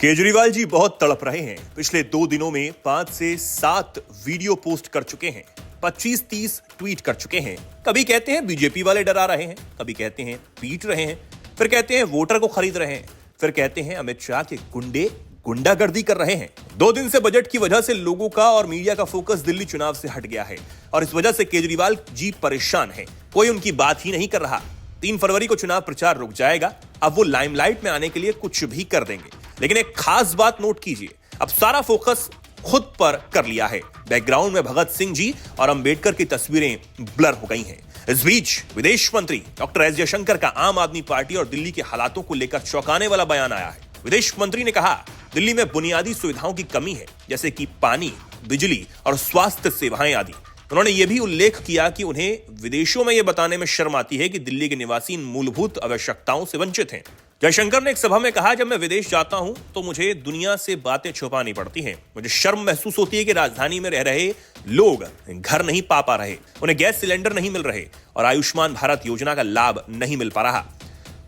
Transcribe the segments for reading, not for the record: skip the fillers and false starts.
केजरीवाल जी बहुत तड़प रहे हैं। पिछले 2 दिनों में 5 से 7 वीडियो पोस्ट कर चुके हैं, 25-30 ट्वीट कर चुके हैं। कभी कहते हैं बीजेपी वाले डरा रहे हैं, कभी कहते हैं पीट रहे हैं, फिर कहते हैं वोटर को खरीद रहे हैं, फिर कहते हैं अमित शाह के गुंडे गुंडागर्दी कर रहे हैं। 2 दिन से बजट की वजह से लोगों का और मीडिया का फोकस दिल्ली चुनाव से हट गया है और इस वजह से केजरीवाल जी परेशान है। कोई उनकी बात ही नहीं कर रहा। 3 फरवरी को चुनाव प्रचार रुक जाएगा। अब वो लाइमलाइट में आने के लिए कुछ भी कर देंगे। लेकिन एक खास बात नोट कीजिए, अब सारा फोकस खुद पर कर लिया है। बैकग्राउंड में भगत सिंह जी और अंबेडकर की तस्वीरें ब्लर हो गई हैं। इस बीच विदेश मंत्री डॉक्टर एस जयशंकर का आम आदमी पार्टी और दिल्ली के हालातों को लेकर चौंकाने वाला बयान आया है। विदेश मंत्री ने कहा, दिल्ली में बुनियादी सुविधाओं की कमी है, जैसे कि पानी, बिजली और स्वास्थ्य सेवाएं आदि। उन्होंने यह भी उल्लेख किया कि उन्हें विदेशों में यह बताने में शर्म आती है कि दिल्ली के निवासी इन मूलभूत आवश्यकताओं से वंचित हैं। जयशंकर ने एक सभा में कहा, जब मैं विदेश जाता हूं तो मुझे दुनिया से बातें छुपानी पड़ती हैं। मुझे शर्म महसूस होती है कि राजधानी में रह रहे लोग घर नहीं पा रहे, उन्हें गैस सिलेंडर नहीं मिल रहे और आयुष्मान भारत योजना का लाभ नहीं मिल पा रहा।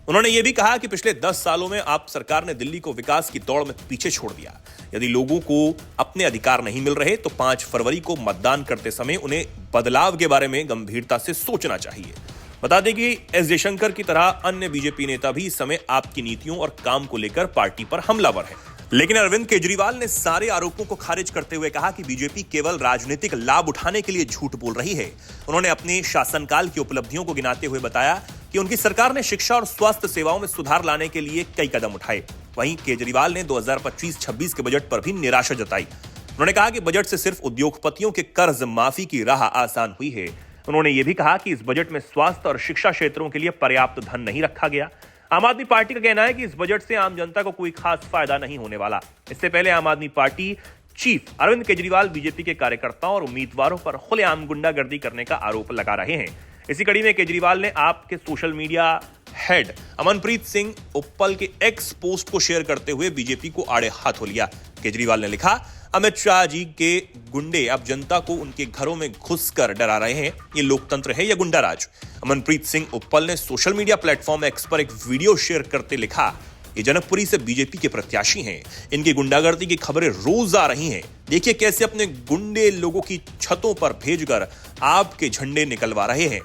उन्होंने यह भी कहा कि पिछले 10 सालों में आप सरकार ने दिल्ली को विकास की दौड़ में पीछे छोड़ दिया। यदि लोगों को अपने अधिकार नहीं मिल रहे तो 5 फरवरी को मतदान करते समय उन्हें बदलाव के बारे में गंभीरता से सोचना चाहिए। बता दें कि एस जयशंकर की तरह अन्य बीजेपी नेता भी इस समय आपकी नीतियों और काम को लेकर पार्टी पर हमलावर हैं। लेकिन अरविंद केजरीवाल ने सारे आरोपों को खारिज करते हुए कहा कि बीजेपी केवल राजनीतिक लाभ उठाने के लिए झूठ बोल रही है। उन्होंने अपने शासनकाल की उपलब्धियों को गिनाते हुए बताया कि उनकी सरकार ने शिक्षा और स्वास्थ्य सेवाओं में सुधार लाने के लिए कई कदम उठाए। वहीं केजरीवाल ने 2025-26 के बजट पर भी निराशा जताई। उन्होंने कहा कि बजट से सिर्फ उद्योगपतियों के कर्ज माफी की राह आसान हुई है। उन्होंने यह भी कहा कि इस बजट में स्वास्थ्य और शिक्षा क्षेत्रों के लिए पर्याप्त धन नहीं रखा गया। आम आदमी पार्टी का कहना है कि इस बजट से आम जनता को कोई खास फायदा नहीं होने वाला। इससे पहले Aam Aadmi party chief Arvind Kejriwal BJP के कार्यकर्ताओं और उम्मीदवारों पर खुलेआम गुंडागर्दी करने का आरोप लगा रहे हैं। इसी कड़ी में केजरीवाल ने आपके social media head Amanpreet Singh Uppal के एक्स पोस्ट को शेयर करते हुए बीजेपी को आड़े हाथों लिया। केजरीवाल ने लिखा, अमित शाह जी के गुंडे अब जनता को उनके घरों में घुसकर डरा रहे हैं। ये लोकतंत्र है या गुंडाराज? अमनप्रीत सिंह उप्पल ने सोशल मीडिया प्लेटफॉर्म एक्स पर एक वीडियो शेयर करते लिखा, ये जनकपुरी से बीजेपी के प्रत्याशी हैं। इनकी गुंडागर्दी की खबरें रोज आ रही हैं। देखिए कैसे अपने गुंडे लोगों की छतों पर भेजकर आपके झंडे निकलवा रहे हैं।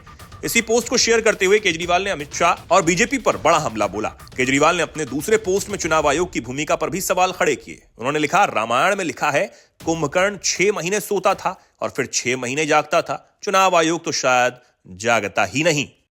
इसी पोस्ट को शेयर करते हुए केजरीवाल ने अमित शाह और बीजेपी पर बड़ा हमला बोला। केजरीवाल ने अपने दूसरे पोस्ट में चुनाव आयोग की भूमिका पर भी सवाल खड़े किए। उन्होंने लिखा, रामायण में लिखा है कुंभकर्ण 6 महीने सोता था और फिर 6 महीने जागता था। चुनाव आयोग तो शायद जागता ही नहीं।